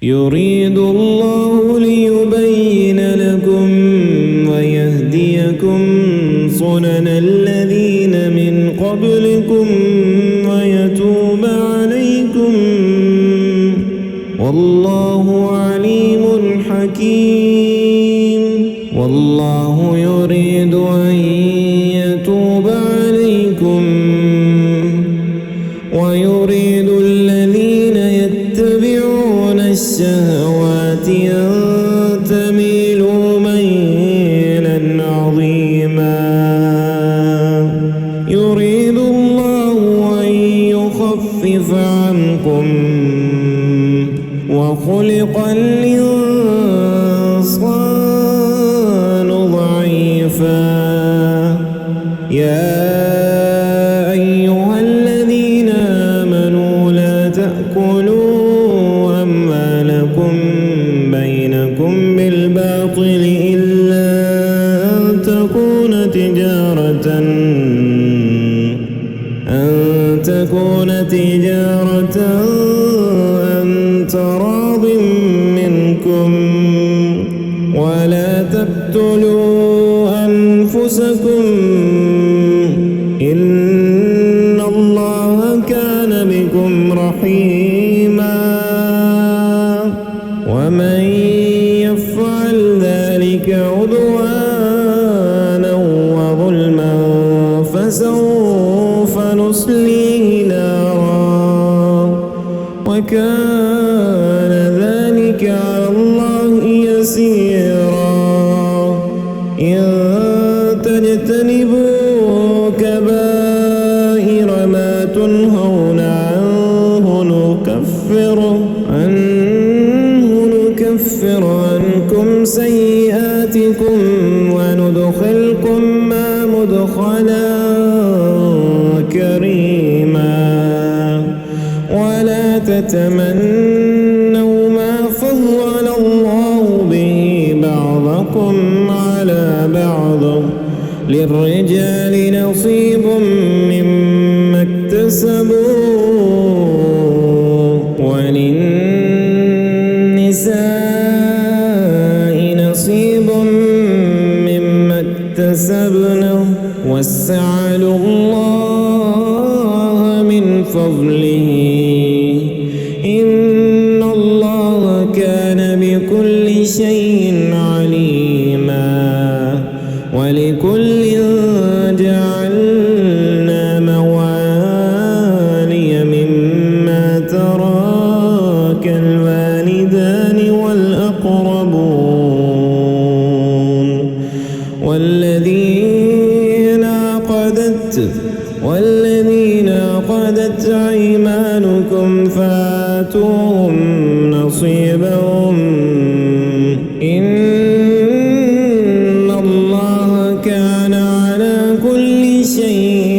يريد الله ليبين لكم ويهديكم سنن الذين من قبلكم ويتوب عليكم والله عليم حكيم. والله يريد أن يتوب عليكم ويريد الذين يتبعون الشهوات أن تميلوا ميلا عظيما. يريد الله أن يخفف عنكم وخلق الإنسان ضعيفا. يا أيها الذين آمنوا لا تأكلوا أموالكم بينكم بالباطل إلا أن تكون تجارة عن تراض منكم ولا تقتلوا أنفسكم إن الله كان بكم رحيما. ومن يفعل ذلك عدوانا وظلما فسوف نصليه نارا وكان ذلك على الله يسيرا. إن تجتنبوا كبائر ما تنهون عنه نكفر عنكم سيئاتكم وندخلكم مدخلا كريما. ولا تتمنوا ما فضل الله به بعضكم على بعض للرجال نصيب مما اكتسبوا وللنساء نصيب مما اكتسبن واسألوا الله من فضله إن الله كان بكل شيء عليما. ولكل جعلنا موالي مما ترك الوالدان والأقربون والذين عقدت أيمانكم فآتوهم نصيبهم إن الله كان على كل شيء